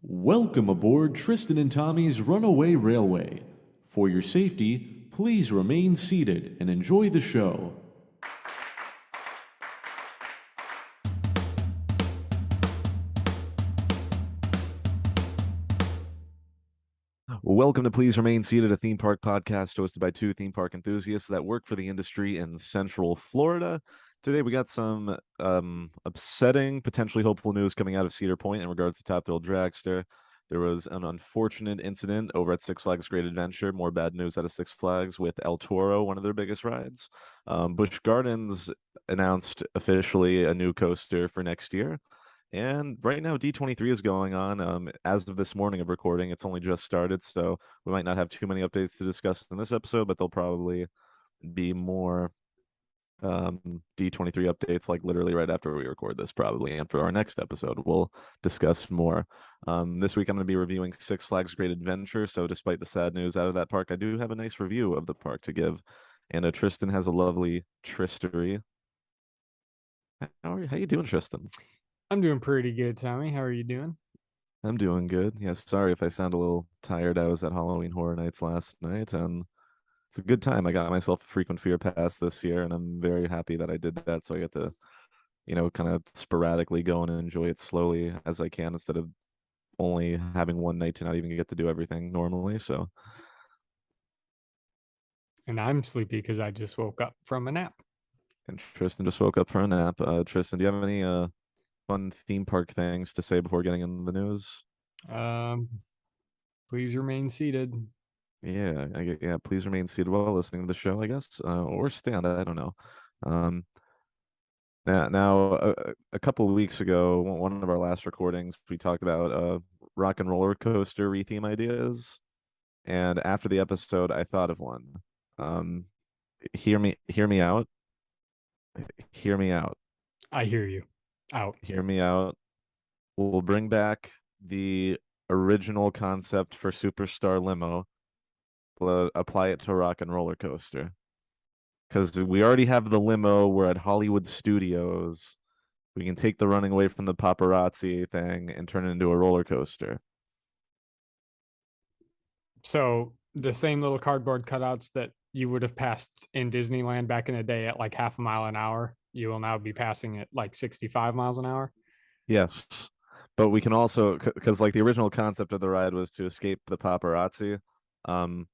Welcome aboard Tristan and Tommy's Runaway Railway. For your safety, please remain seated and enjoy the show. Welcome to Please Remain Seated, a theme park podcast hosted by two theme park enthusiasts that work for the industry in Central Florida. Today we got some upsetting, potentially hopeful news coming out of Cedar Point in regards to Top Thrill Dragster. There was an unfortunate incident over at Six Flags Great Adventure. More bad news out of Six Flags with El Toro, one of their biggest rides. Busch Gardens announced officially a new coaster for next year. And right now, D23 is going on. As of this morning of recording, it's only just started, so we might not have too many updates to discuss in this episode, but there'll probably be more D23 updates like literally right after we record this, probably. And for our next episode, we'll discuss more. This week, I'm going to be reviewing Six Flags Great Adventure. So, despite the sad news out of that park, I do have a nice review of the park to give. And Tristan has a lovely TRISTory. How you doing, Tristan? I'm doing pretty good, Tommy. How are you doing? I'm doing good. Yes, sorry if I sound a little tired. I was at Halloween Horror Nights last night, and it's a good time. I got myself a frequent fear pass this year, and I'm very happy that I did that. So I get to, kind of sporadically go and enjoy it slowly as I can instead of only having one night to not even get to do everything normally. So, And I'm sleepy because I just woke up from a nap. and Tristan just woke up for a nap. Tristan, do you have any fun theme park things to say before getting into the news? Um, Please remain seated. Yeah. Please remain seated while listening to the show, I guess, or stand. I don't know. Um, now, a couple of weeks ago, one of our last recordings, we talked about rock and roller coaster retheme ideas, and after the episode, I thought of one. Um, hear me out, hear me out, I hear you. Out. hear me out. We'll bring back the original concept for Superstar Limo, but apply it to rock and roller coaster. Because we already have the limo. We're at Hollywood Studios. We can take the running away from the paparazzi thing and turn it into a roller coaster. So the same little cardboard cutouts that you would have passed in Disneyland back in the day at like half a mile an hour, you will now be passing at like 65 miles an hour. Yes. But we can also, because like the original concept of the ride was to escape the paparazzi. Um,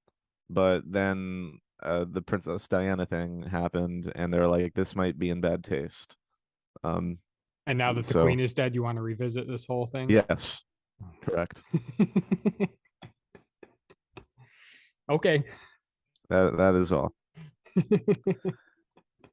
but then the Princess Diana thing happened, and they're like, this might be in bad taste. Um, And now that the so queen is dead, you want to revisit this whole thing? yes, correct. Okay. That is all.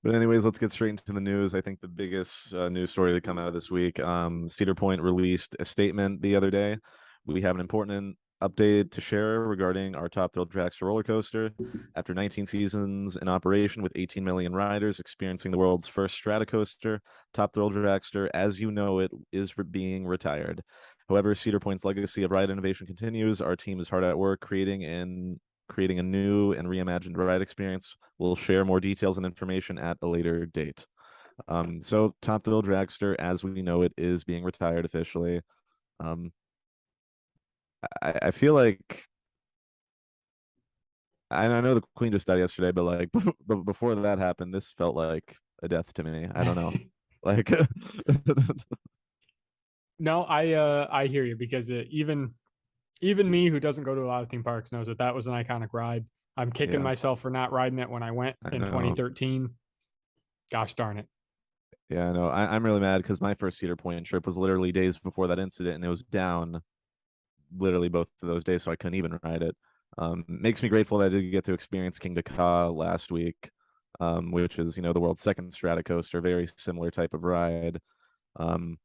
But anyways, let's get straight into the news. I think the biggest news story to come out of this week, Cedar Point released a statement the other day. We have an important update to share regarding our Top Thrill Dragster roller coaster. After 19 seasons in operation with 18 million riders experiencing the world's first Stratocoaster, Top Thrill Dragster, as you know it, is being retired. However, Cedar Point's legacy of ride innovation continues. Our team is hard at work creating a new and reimagined ride experience. We'll share more details and information at a later date. So Top Thrill Dragster, as we know it, is being retired officially. I feel like I know the Queen just died yesterday, but like before that happened, this felt like a death to me. I don't know. Like No, I hear you because even me who doesn't go to a lot of theme parks knows that that was an iconic ride. I'm kicking yeah, myself for not riding it when I went I in know. 2013. Gosh darn it. Yeah, I know. I'm really mad because my first Cedar Point trip was literally days before that incident, and it was down literally both of those days, so I couldn't even ride it. Makes me grateful that I did get to experience King Ka last week, which is the world's second Stratocoaster, very similar type of ride. Um,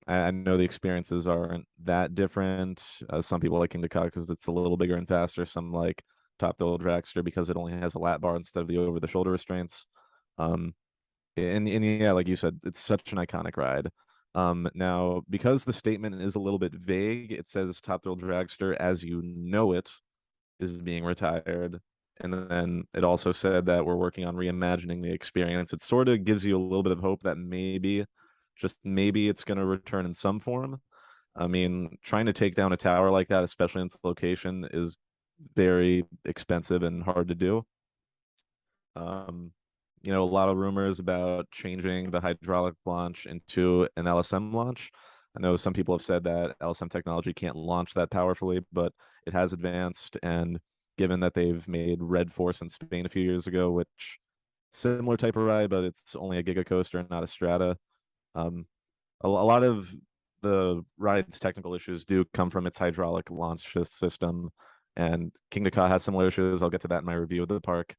I know the experiences aren't that different. Some people like King Ka because it's a little bigger and faster. Some like Top Thrill Dragster because it only has a lap bar instead of the over the shoulder restraints. Um, and yeah, like you said, it's such an iconic ride. Now because the statement is a little bit vague, it says Top Thrill Dragster as you know it is being retired. And then it also said that we're working on reimagining the experience. It sort of gives you a little bit of hope that maybe, just maybe, it's going to return in some form. I mean, trying to take down a tower like that, especially in its location, is very expensive and hard to do. Um, a lot of rumors about changing the hydraulic launch into an LSM launch. I know some people have said that LSM technology can't launch that powerfully, but it has advanced. And given that they've made Red Force in Spain a few years ago, which similar type of ride, but it's only a giga coaster and not a strata. Um, a lot of the ride's technical issues do come from its hydraulic launch system, and King Ka has similar issues. I'll get to that in my review of the park.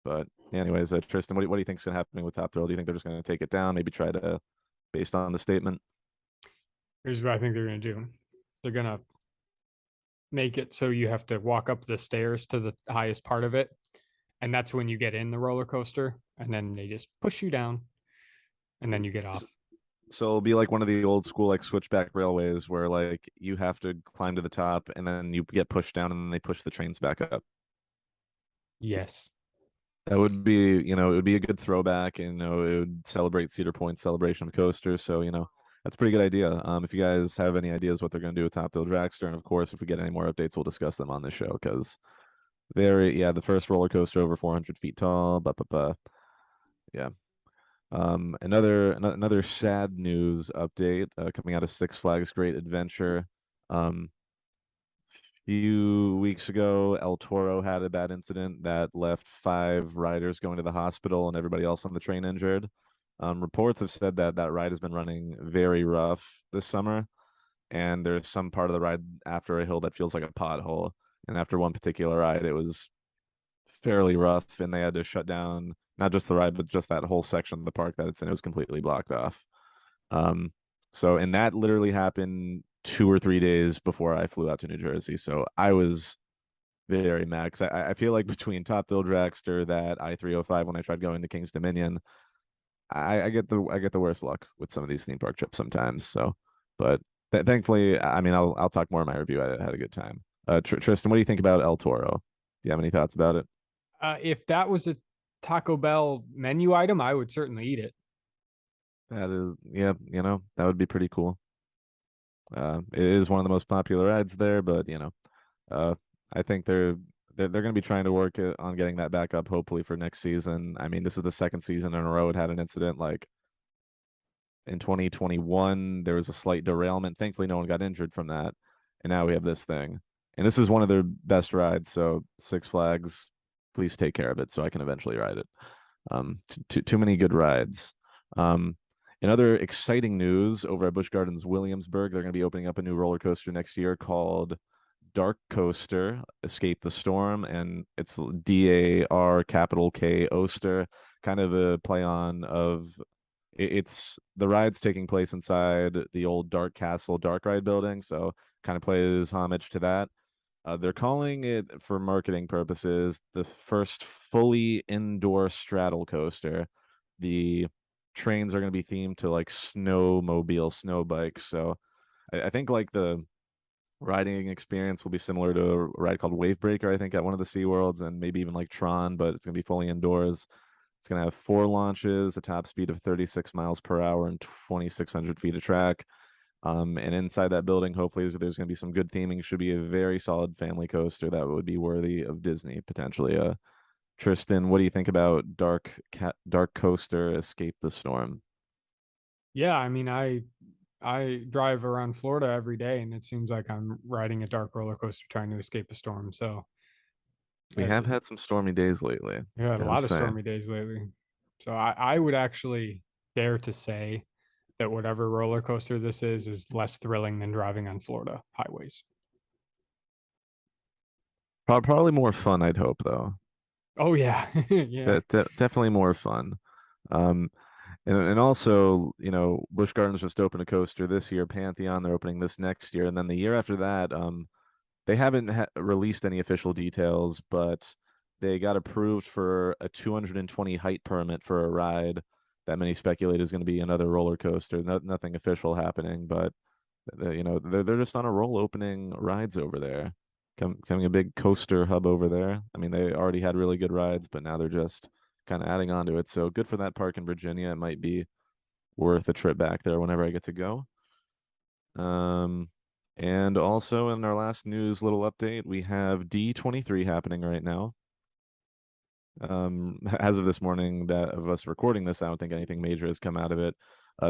But anyways, Tristan, what do you think is going to happen with Top Thrill? Do you think they're just going to take it down? Maybe try to, based on the statement. Here's what I think they're going to do. They're going to make it so you have to walk up the stairs to the highest part of it. And that's when you get in the roller coaster. And then they just push you down and then you get off. So it'll be like one of the old school like switchback railways where like you have to climb to the top and then you get pushed down and then they push the trains back up. Yes. That would be, it would be a good throwback, and it would celebrate Cedar Point's celebration of coasters. So, that's a pretty good idea. If you guys have any ideas what they're going to do with Top Thrill Dragster, and of course, if we get any more updates, we'll discuss them on this show because the first roller coaster over 400 feet tall. Yeah. Another sad news update coming out of Six Flags Great Adventure. Few weeks ago, El Toro had a bad incident that left 5 riders going to the hospital and everybody else on the train injured. Reports have said that that ride has been running very rough this summer, and there's some part of the ride after a hill that feels like a pothole. And after one particular ride, it was fairly rough, and they had to shut down not just the ride, but just that whole section of the park that it's in. It was completely blocked off. Um, and that literally happened 2 or 3 days before I flew out to New Jersey. So I was very mad because I feel like between Top Thrill Dragster, that I-305 when I tried going to King's Dominion, I get the worst luck with some of these theme park trips sometimes. So, but thankfully, I mean, I'll talk more in my review. I had a good time. Tristan, what do you think about El Toro? Do you have any thoughts about it? If that was a Taco Bell menu item, I would certainly eat it. That is, yeah, that would be pretty cool. It is one of the most popular rides there, but uh, I think they're going to be trying to work on getting that back up, hopefully for next season. I mean, this is the second season in a row it had an incident. Like in 2021, there was a slight derailment. Thankfully, no one got injured from that, and now we have this thing. And this is one of their best rides. So Six Flags, please take care of it so I can eventually ride it. Too many good rides. Um, in other exciting news, over at Busch Gardens Williamsburg, they're going to be opening up a new roller coaster next year called DarKoaster, Escape the Storm, and it's DAR capital K Oster, kind of a play on of it's the ride's taking place inside the old Dark Castle Dark Ride building, so kind of plays homage to that. They're calling it, for marketing purposes, the first fully indoor straddle coaster. The trains are going to be themed to like snowmobile, snow bikes. So I think like the riding experience will be similar to a ride called Wave Breaker, I think, at one of the Sea Worlds, and maybe even like Tron, but it's going to be fully indoors. It's going to have 4 launches, a top speed of 36 miles per hour, and 2,600 feet of track. And inside that building, hopefully, there's going to be some good theming. Should be a very solid family coaster that would be worthy of Disney potentially. Tristan, what do you think about DarKoaster Escape the Storm? Yeah, I mean, I drive around Florida every day, and it seems like I'm riding a dark roller coaster trying to escape a storm. So We uh, have had some stormy days lately. we had a Gotta lot of say. stormy days lately. So I would actually dare to say that whatever roller coaster this is less thrilling than driving on Florida highways. Probably more fun, I'd hope, though. Oh yeah, yeah. Definitely more fun. Um, and also, Busch Gardens just opened a coaster this year, Pantheon. They're opening this next year, and then the year after that, they haven't released any official details, but they got approved for a 220 height permit for a ride that many speculate is going to be another roller coaster. Nothing official happening, but they're just on a roll opening rides over there, coming a big coaster hub over there. I mean, they already had really good rides, but now they're just kind of adding on to it. So good for that park in Virginia. It might be worth a trip back there whenever I get to go. Um, and also in our last news little update, we have D23 happening right now. As of this morning, that of us recording this, I don't think anything major has come out of it.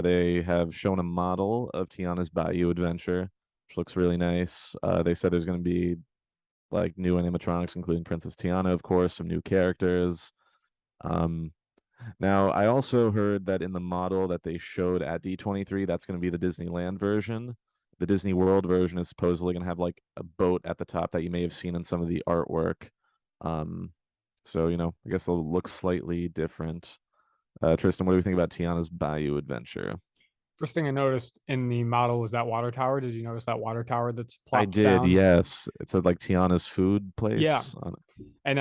They have shown a model of Tiana's Bayou Adventure, which looks really nice. They said there's going to be like new animatronics, including Princess Tiana, of course, some new characters. Um, Now, I also heard that in the model that they showed at D23, that's going to be the Disneyland version. The Disney World version is supposedly going to have like a boat at the top that you may have seen in some of the artwork. Um, so, I guess it'll look slightly different. Tristan, what do you think about Tiana's Bayou Adventure? First thing I noticed in the model was that water tower. Did you notice that water tower that's I plopped did, down? yes. It's a like Tiana's food Yeah. place. And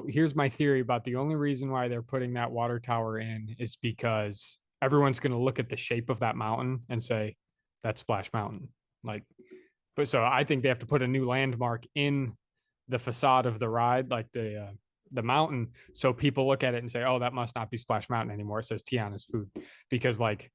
here's my theory about the only reason why they're putting that water tower in is because everyone's going to look at the shape of that mountain and say, that's Splash Mountain. Like, but so I think they have to put a new landmark in the facade of the ride, like the mountain, so people look at it and say, "Oh, that must not be Splash Mountain anymore." It says Tiana's Food, because like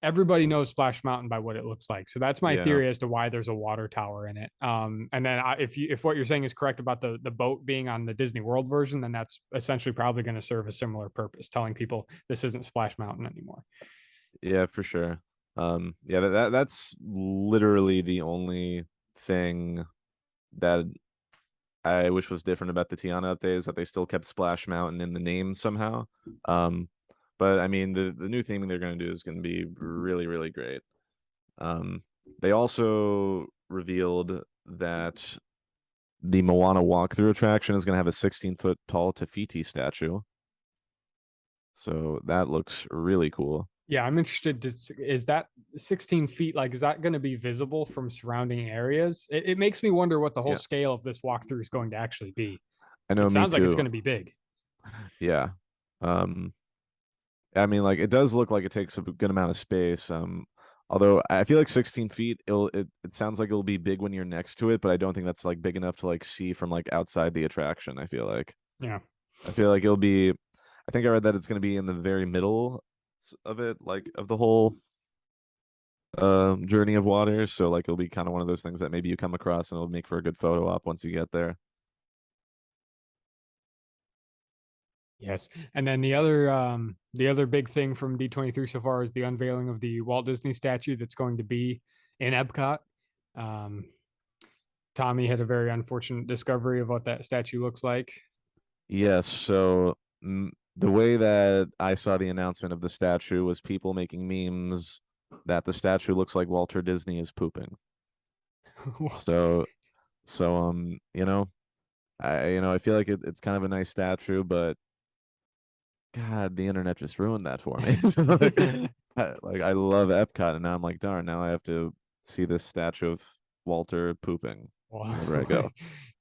everybody knows Splash Mountain by what it looks like. So that's my Yeah. theory as to why there's a water tower in it. And then if what you're saying is correct about the boat being on the Disney World version, then that's essentially probably going to serve a similar purpose, telling people this isn't Splash Mountain anymore. Yeah, for sure. Yeah, that's literally the only thing that I wish was different about the Tiana update is that they still kept Splash Mountain in the name somehow. Um, but I mean, the new theming they're going to do is going to be really, really great. Um, they also revealed that the Moana walkthrough attraction is going to have a 16-foot tall Tafiti statue. So that looks really cool. Yeah, I'm interested. Is that 16 feet? Like, is that going to be visible from surrounding areas? It makes me wonder what the whole Yeah, scale of this walkthrough is going to actually be. I know, It me sounds like it's too. going to be big. Yeah. Um, I mean, like it does look like it takes a good amount of space. Although I feel like 16 feet, it sounds like it'll be big when you're next to it, but I don't think that's like big enough to like see from like outside the attraction. Yeah. I feel like it'll be. I think I read that it's going to be in the very middle of it, like of the whole journey of water. So like it'll be kind of one of those things that maybe you come across and it'll make for a good photo op once you get there. Yes. And then the other big thing from D23 so far is the unveiling of the Walt Disney statue that's going to be in Epcot. Um, Tommy had a very unfortunate discovery of what that statue looks like. Yes. So the way that I saw the announcement of the statue was people making memes that the statue looks like Walter Disney is pooping. So, I feel like it's kind of a nice statue, but God, the internet just ruined that for me. Like I love Epcot, and now I'm like, darn, now I have to see this statue of Walter pooping. Where do I go?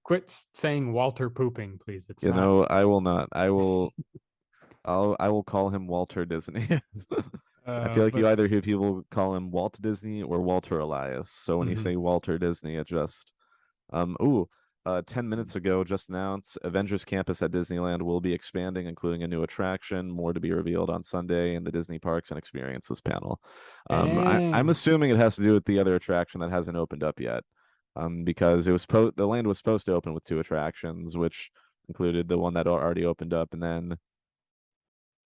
Quit saying Walter pooping, please. It's not. I will not. I will call him Walter Disney. I feel like But you either hear people call him Walt Disney or Walter Elias. So when you mhm. say Walter Disney, it just 10 minutes ago, just announced Avengers Campus at Disneyland will be expanding, including a new attraction, more to be revealed on Sunday in the Disney Parks and Experiences panel. I'm And assuming it has to do with the other attraction that hasn't opened up yet. Because the land was supposed to open with two attractions, which included the one that already opened up, and then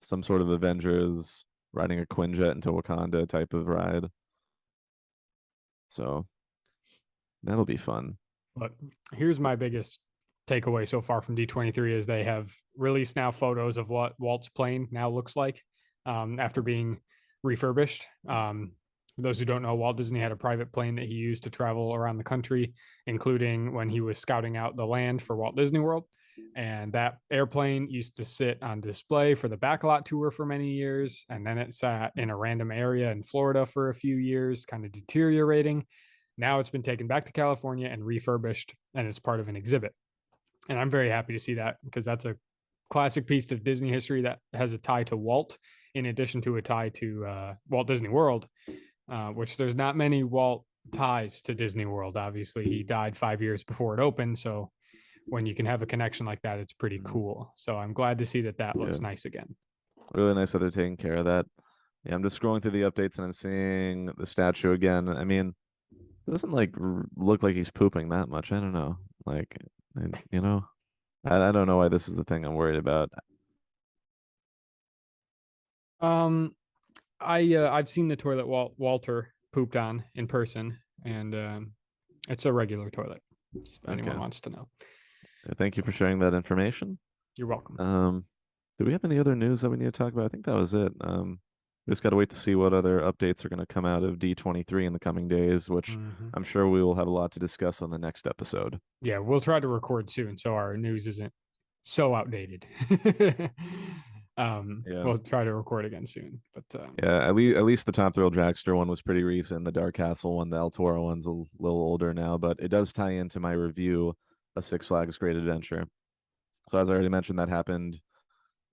some sort of Avengers riding a Quinjet into Wakanda type of ride. So that'll be fun. but here's my biggest takeaway so far from D23 is they have released now photos of what Walt's plane now looks like after being refurbished. For those who don't know, Walt Disney had a private plane that he used to travel around the country, including when he was scouting out the land for Walt Disney World. And that airplane used to sit on display for the backlot tour for many years. And then it sat in a random area in Florida for a few years, kind of deteriorating. Now it's been taken back to California and refurbished, and it's part of an exhibit. And I'm very happy to see that because that's a classic piece of Disney history that has a tie to Walt, in addition to a tie to Walt Disney World, which there's not many Walt ties to Disney World. Obviously, he died 5 years before it opened, so when you can have a connection like that, it's pretty Mhm. cool. So I'm glad to see that Yeah, looks nice again. really nice that they're taking care of that. Yeah, I'm just scrolling through the updates and I'm seeing the statue again. I mean, it doesn't like look like he's pooping that much. I don't know. Like, you know, I don't know why this is the thing I'm worried about. Um, I've seen the toilet Walter pooped on in person, and it's a regular toilet. If anyone Okay. wants to know, Thank you for sharing that information. you're welcome. Um, do we have any other news that we need to talk about? I think that was it. We just got to wait to see what other updates are going to come out of D23 in the coming days, which Hmm. I'm sure we will have a lot to discuss on the next episode. Yeah, we'll try to record soon so our news isn't so outdated. Yeah. We'll try to record again soon, but Yeah, at least the Top Thrill Dragster one was pretty recent. The Dark Castle one, the El Toro one's a little older now, but it does tie into my review of Six Flags Great Adventure. So as I already mentioned, that happened a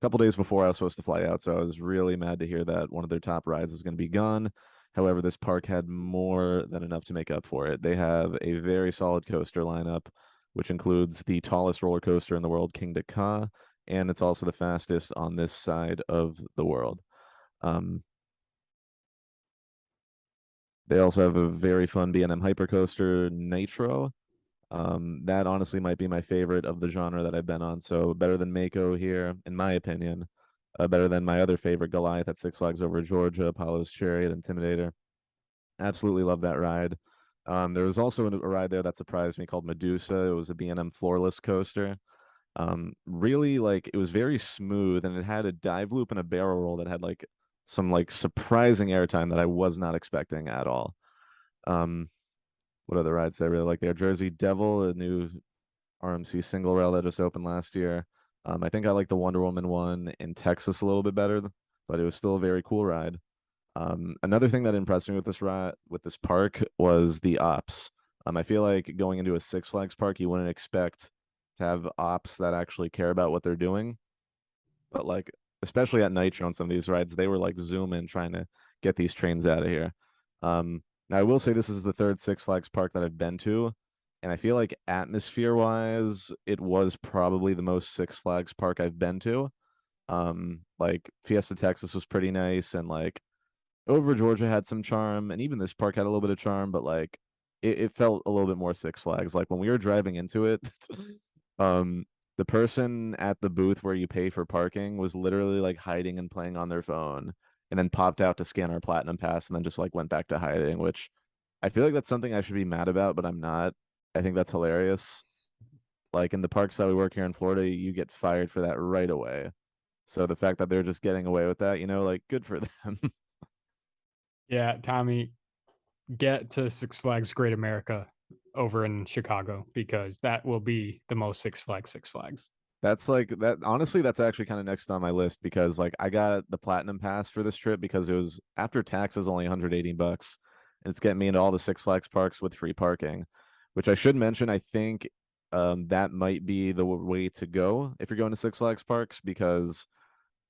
couple days before I was supposed to fly out. So I was really mad to hear that one of their top rides is going to be gone. However, this park had more than enough to make up for it. They have a very solid coaster lineup, which includes the tallest roller coaster in the world, King Ka, and it's also the fastest on this side of the world. Um, they also have a very fun B&M hypercoaster, Nitro. That honestly might be my favorite of the genre that I've been on. So better than Mako here, in my opinion. Better than my other favorite, Goliath at Six Flags Over Georgia, Apollo's Chariot, Intimidator. Absolutely love that ride. There was also a ride there that surprised me called Medusa. It was a B&M floorless coaster. Really like it was very smooth and it had a dive loop and a barrel roll that had like some like surprising airtime that I was not expecting at all. Um, what other rides did I really like there? Jersey Devil, a new RMC single rail that just opened last year. I think I like the Wonder Woman one in Texas a little bit better, but it was still a very cool ride. Another thing that impressed me with this ride with this park was the ops. I feel like going into a Six Flags park, you wouldn't expect to have ops that actually care about what they're doing, but like especially at Nitro on some of these rides, they were like zooming trying to get these trains out of here. Now I will say this is the third Six Flags park that I've been to, and I feel like atmosphere wise, it was probably the most Six Flags park I've been to. Like Fiesta Texas was pretty nice, and like over Georgia had some charm, and even this park had a little bit of charm, but like it felt a little bit more Six Flags. Like when we were driving into it, um, the person at the booth where you pay for parking was literally like hiding and playing on their phone, and then popped out to scan our platinum pass, and then just like went back to hiding, which I feel like that's something I should be mad about, but I'm not. I think that's hilarious. Like in the parks that we work here in Florida, you get fired for that right away. So the fact that they're just getting away with that, like good for them. yeah, Tommy, get to Six Flags Great America over in Chicago because that will be the most Six Flags. That's like that. Honestly, that's actually kind of next on my list because like I got the platinum pass for this trip because it was after taxes only 180 bucks. And it's getting me into all the Six Flags parks with free parking, which I should mention. I think that might be the way to go if you're going to Six Flags parks because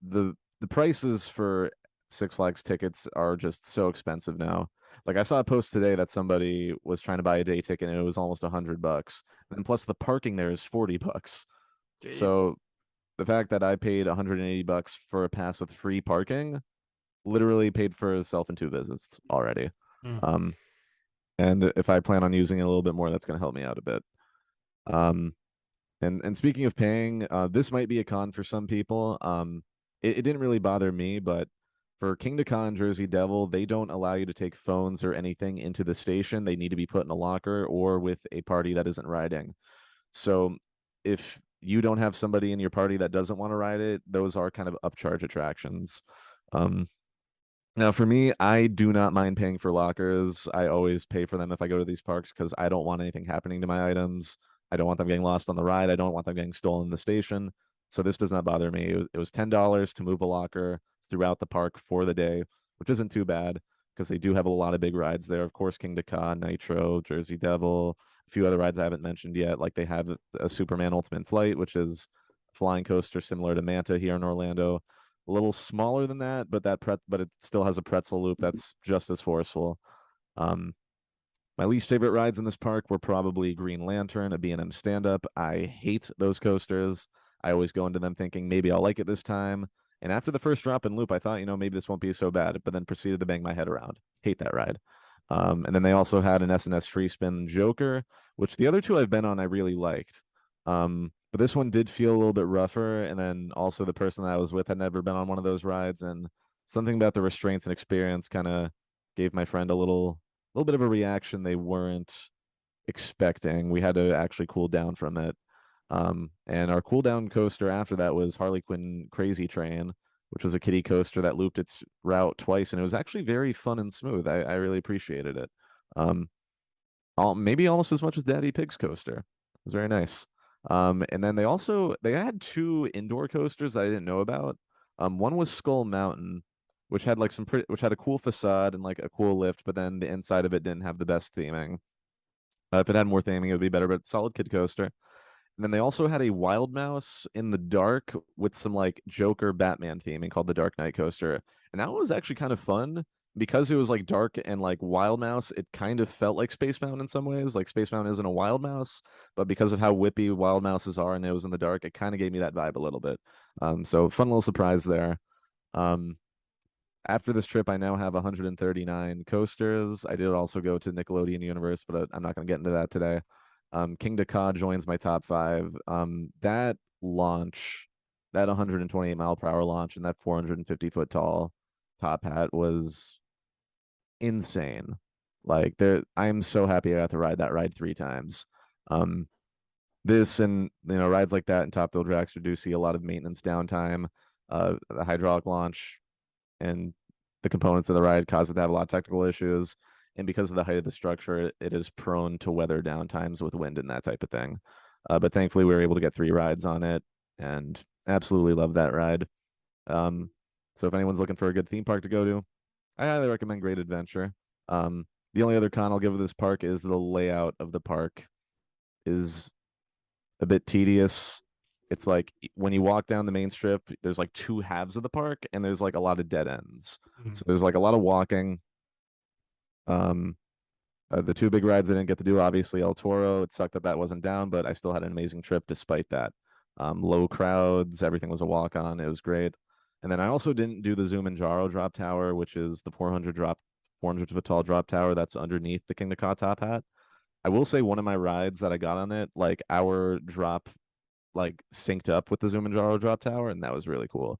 the prices for Six Flags tickets are just so expensive now. Like I saw a post today that somebody was trying to buy a day ticket and it was almost $100, and plus the parking there is $40. Jeez. So the fact that I paid $180 for a pass with free parking literally paid for itself in two visits already. Mm. Um, and if I plan on using it a little bit more, that's going to help me out a bit. Um, and speaking of paying, this might be a con for some people. It didn't really bother me, but for King to Con Jersey Devil, they don't allow you to take phones or anything into the station. They need to be put in a locker or with a party that isn't riding. So if you don't have somebody in your party that doesn't want to ride it, those are kind of upcharge attractions. Um, Now, for me, I do not mind paying for lockers. I always pay for them if I go to these parks because I don't want anything happening to my items. I don't want them getting lost on the ride. I don't want them getting stolen in the station. So this does not bother me. It was $10 to move a locker throughout the park for the day, which isn't too bad because they do have a lot of big rides there. Of course, King Ka, Nitro, Jersey Devil, a few other rides I haven't mentioned yet. Like they have a Superman Ultimate Flight, which is a flying coaster similar to Manta here in Orlando, a little smaller than that, but but it still has a pretzel loop that's just as forceful. Um, my least favorite rides in this park were probably Green Lantern, a B&M stand-up. I hate those coasters. I always go into them thinking maybe I'll like it this time, And after the first drop and loop, I thought, maybe this won't be so bad, but then proceeded to bang my head around. Hate that ride. And then they also had an SNS free spin Joker, which the other two I've been on I really liked. But this one did feel a little bit rougher. And then also the person that I was with had never been on one of those rides, and something about the restraints and experience kind of gave my friend a little bit of a reaction they weren't expecting. We had to actually cool down from it. And our cool down coaster after that was Harley Quinn Crazy Train, which was a kiddie coaster that looped its route twice, and it was actually very fun and smooth. I really appreciated it. Maybe almost as much as Daddy Pig's coaster. It was very nice. And then they had two indoor coasters I didn't know about. One was Skull Mountain, which had which had a cool facade and like a cool lift, but then the inside of it didn't have the best theming. If it had more theming, it would be better, but solid kid coaster. And then they also had a Wild Mouse in the dark with some like Joker Batman theming called the Dark Knight Coaster. And that was actually kind of fun because it was like dark and like Wild Mouse. It kind of felt like Space Mountain in some ways. Like Space Mountain isn't a Wild Mouse, but because of how whippy Wild Mouses are and it was in the dark, it kind of gave me that vibe a little bit. So fun little surprise there. After this trip, I now have 139 coasters. I did also go to Nickelodeon Universe, but I'm not going to get into that today. King Ka joins my top 5. That launch, that 128 mile per hour launch, and that 450-foot tall top hat was insane. Like I am so happy I got to ride that ride 3 times. This and rides like that in Top Thrill Dragster do see a lot of maintenance downtime. The hydraulic launch and the components of the ride cause it to have a lot of technical issues. And because of the height of the structure, it is prone to weather downtimes with wind and that type of thing. But thankfully, we were able to get 3 rides on it, and absolutely love that ride. So if anyone's looking for a good theme park to go to, I highly recommend Great Adventure. The only other con I'll give this park is the layout of the park is a bit tedious. It's like when you walk down the main strip, there's like 2 halves of the park, and there's like a lot of dead ends. So there's like a lot of walking. The 2 big rides I didn't get to do, obviously El Toro. It sucked that wasn't down, but I still had an amazing trip despite that. Low crowds, everything was a walk on. It was great. And then I also didn't do the Zumanjaro drop tower, which is the 400-foot tall drop tower that's underneath the King Ka top hat. I will say one of my rides that I got on it, like our drop, like synced up with the Zumanjaro drop tower, and that was really cool.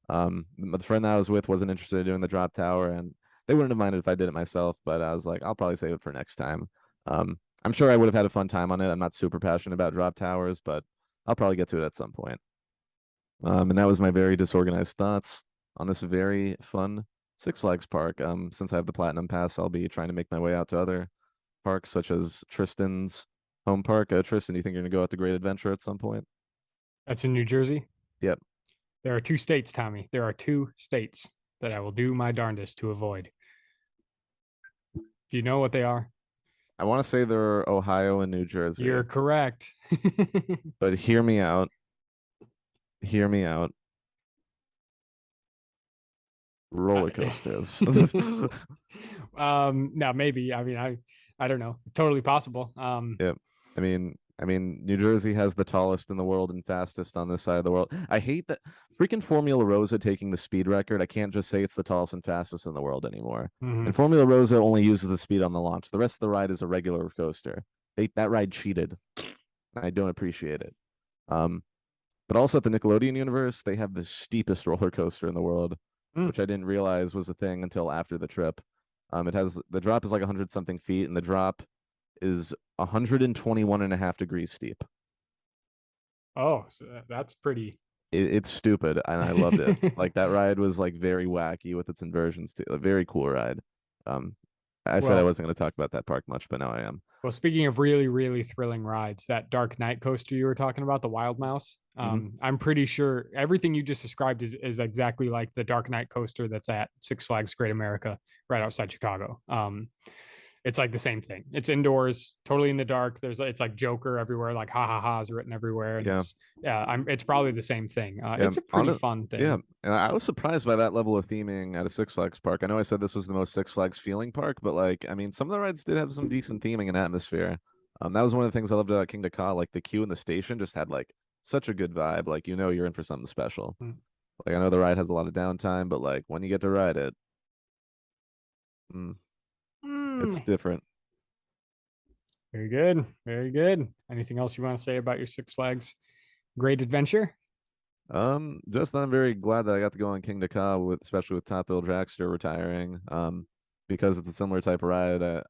The friend that I was with wasn't interested in doing the drop tower, and they wouldn't have minded if I did it myself, but I was like, I'll probably save it for next time. I'm sure I would have had a fun time on it. I'm not super passionate about drop towers, but I'll probably get to it at some point. And that was my very disorganized thoughts on this very fun Six Flags park. Since I have the Platinum Pass, I'll be trying to make my way out to other parks, such as Tristan's home park. Tristan, do you think you're going to go out to Great Adventure at some point? That's in New Jersey. Yep. There are 2 states, Tommy. There are 2 states that I will do my darndest to avoid. Do you know what they are? I want to say they're Ohio and New Jersey. You're correct. But hear me out. Hear me out. Roller coasters. Now maybe. I mean, I don't know. Totally possible. Yep. I mean, New Jersey has the tallest in the world and fastest on this side of the world. I hate that freaking Formula Rosa taking the speed record. I can't just say it's the tallest and fastest in the world anymore. And Formula Rosa only uses the speed on the launch. The rest of the ride is a regular coaster. That ride cheated. I don't appreciate it. But also at the Nickelodeon universe, they have the steepest roller coaster in the world, which I didn't realize was a thing until after the trip. The drop is like 100 something feet, and the drop is 121.5 degrees steep. Oh, so that's pretty. It's stupid, and I loved it. Like that ride was like very wacky with its inversions too. A very cool ride. I said I wasn't going to talk about that park much, but now I am. Well, speaking of really, really thrilling rides, that Dark Knight coaster you were talking about, the Wild Mouse, I'm pretty sure everything you just described is exactly like the Dark Knight coaster that's at Six Flags Great America right outside Chicago. It's like the same thing. It's indoors, totally in the dark. It's like Joker everywhere, like ha ha ha is written everywhere. And it's probably the same thing. It's a pretty fun thing. Yeah, and I was surprised by that level of theming at a Six Flags park. I know I said this was the most Six Flags feeling park, but like, I mean, some of the rides did have some decent theming and atmosphere. That was one of the things I loved about King Ka. Like the queue in the station just had like such a good vibe. Like you're in for something special. Like I know the ride has a lot of downtime, but like when you get to ride it, mm, it's Mm, different. very good. Very good. Anything else you want to say about your Six Flags Great Adventure? Just I'm very glad that I got to go on King Ka with, especially with Top Thrill Dragster retiring. Because it's a similar type of ride.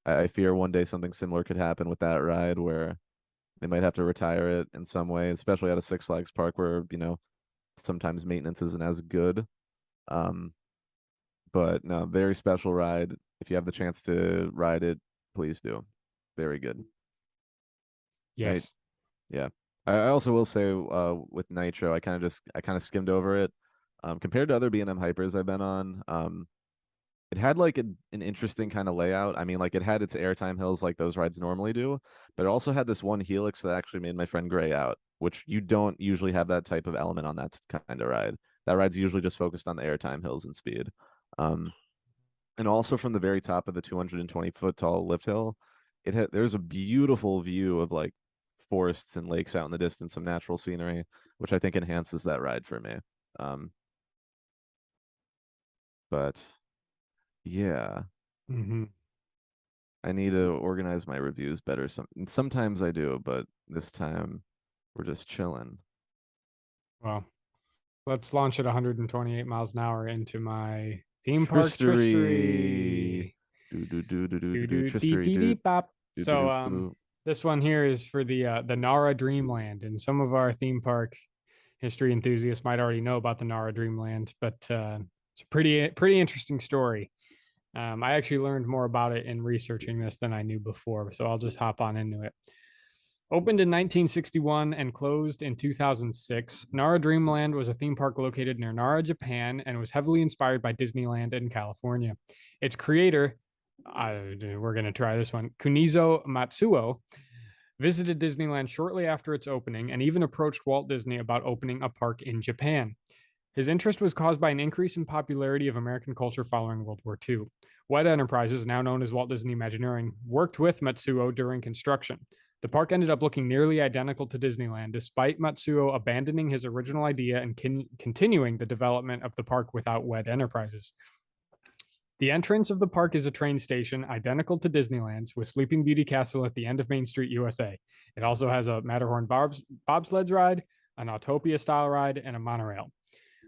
I fear one day something similar could happen with that ride where they might have to retire it in some way, especially at a Six Flags park where sometimes maintenance isn't as good. Um, but no, very special ride. If you have the chance to ride it, please do. Very good. Right? Yes. Yeah. I also will say with Nitro, I kind of skimmed over it. Compared to other B&M hypers I've been on, it had like an interesting kind of layout. I mean, like it had its airtime hills like those rides normally do, but it also had this one helix that actually made my friend gray out, which you don't usually have that type of element on that kind of ride. That ride's usually just focused on the airtime hills and speed. Um, and also from the very top of the 220-foot tall lift hill, there's a beautiful view of like forests and lakes out in the distance, some natural scenery, which I think enhances that ride for me. Um, but yeah, Hmm. I need to organize my reviews better. Sometimes I do, but this time we're just chilling. Well, let's launch at 128 miles an hour into my theme park Tristory. Tristory. Do Do dee Tristory dee dee do bop. do do So do boo. this one here is for the Nara Dreamland, and some of our theme park history enthusiasts might already know about the Nara Dreamland, but it's a pretty interesting story. I actually learned more about it in researching this than I knew before, so I'll just hop on into it. Opened in 1961 and closed in 2006, Nara Dreamland was a theme park located near Nara, Japan, and was heavily inspired by Disneyland in California. Its creator, we're going to try this one, Kunizo Matsuo, visited Disneyland shortly after its opening and even approached Walt Disney about opening a park in Japan. His interest was caused by an increase in popularity of American culture following World War II. Wed Enterprises, now known as Walt Disney Imagineering, worked with Matsuo during construction. The park ended up looking nearly identical to Disneyland, despite Matsuo abandoning his original idea and continuing the development of the park without Wed Enterprises. The entrance of the park is a train station identical to Disneyland's, with Sleeping Beauty Castle at the end of Main Street, USA. It also has a Matterhorn bobsleds ride, an Autopia style ride, and a monorail.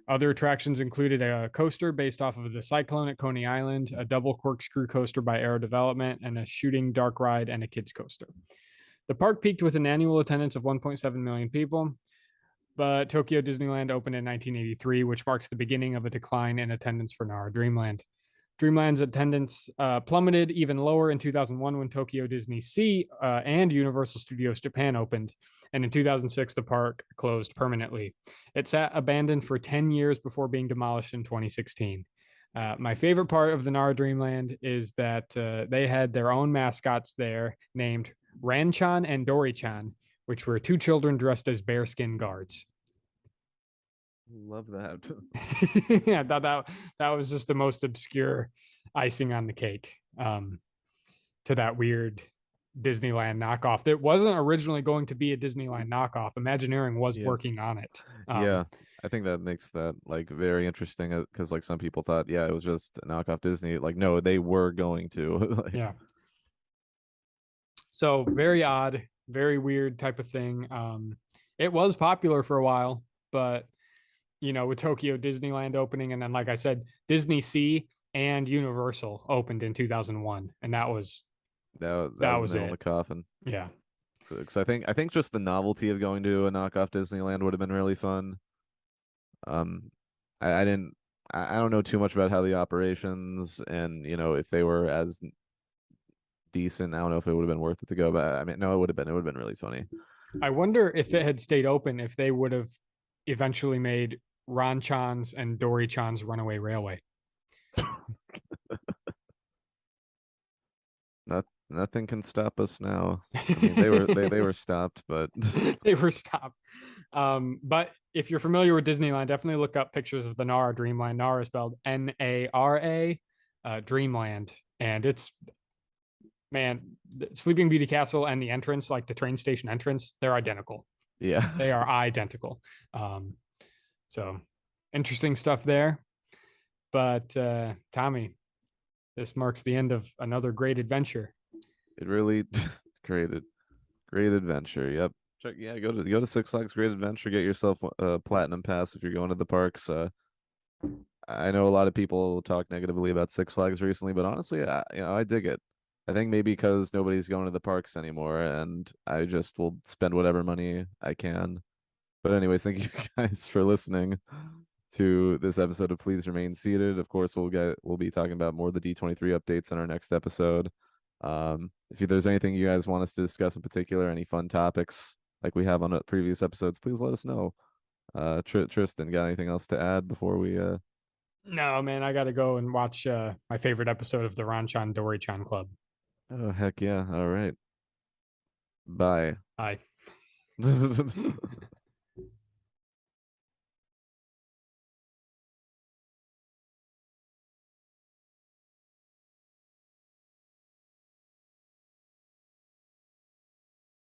Other attractions included a coaster based off of the Cyclone at Coney Island, a double corkscrew coaster by Aero Development, and a shooting dark ride and a kids coaster. The park peaked with an annual attendance of 1.7 million people, but Tokyo Disneyland opened in 1983, which marked the beginning of a decline in attendance for Nara Dreamland. Dreamland's attendance plummeted even lower in 2001 when Tokyo Disney Sea and Universal Studios Japan opened. And in 2006, the park closed permanently. It sat abandoned for 10 years before being demolished in 2016. My favorite part of the Nara Dreamland is that they had their own mascots there named Ranchan and Dorichan, which were two children dressed as bearskin guards. Love that. Yeah, that was just the most obscure icing on the cake to that weird Disneyland knockoff. That wasn't originally going to be a Disneyland knockoff. Imagineering was Yeah. working on it. Yeah. I think that makes that like very interesting because like some people thought, yeah, it was just a knockoff Disney. Like, no, they were going to. Like, Yeah. So very odd, very weird type of thing. It was popular for a while, but with Tokyo Disneyland opening, and then like I said, Disney Sea and Universal opened in 2001, and that was that that was the was nail in the it. coffin. Yeah. So, because I think just the novelty of going to a knockoff Disneyland would have been really fun. Um, I didn't. I don't know too much about how the operations and if they were as decent. I don't know if it would have been worth it to go, but I mean, no, it would have been. It would have been really funny. I wonder if it had stayed open, if they would have eventually made Ron Chan's and Dory Chan's Runaway Railway. Nothing can stop us now. I mean, they were stopped, but They were stopped. But if you're familiar with Disneyland, definitely look up pictures of the Nara Dreamland. Nara is spelled Nara, Dreamland. And it's, man, the Sleeping Beauty Castle and the entrance, like the train station entrance, they're identical. yeah. They are identical. Um, so interesting stuff there. But Tommy, this marks the end of another great adventure. It really created great adventure. Yep. Check, yeah, go to Six Flags Great Adventure. Get yourself a platinum pass if you're going to the parks. I know a lot of people talk negatively about Six Flags recently, but honestly, I dig it. I think maybe because nobody's going to the parks anymore, and I just will spend whatever money I can. But anyways, thank you guys for listening to this episode of Please Remain Seated. Of course, we'll be talking about more of the D23 updates in our next episode. If there's anything you guys want us to discuss in particular, any fun topics like we have on previous episodes, please let us know. Tristan, got anything else to add before we No, man, I got to go and watch my favorite episode of the Ranchan Dory-chan Club. Oh, heck yeah. All right. Bye. Bye.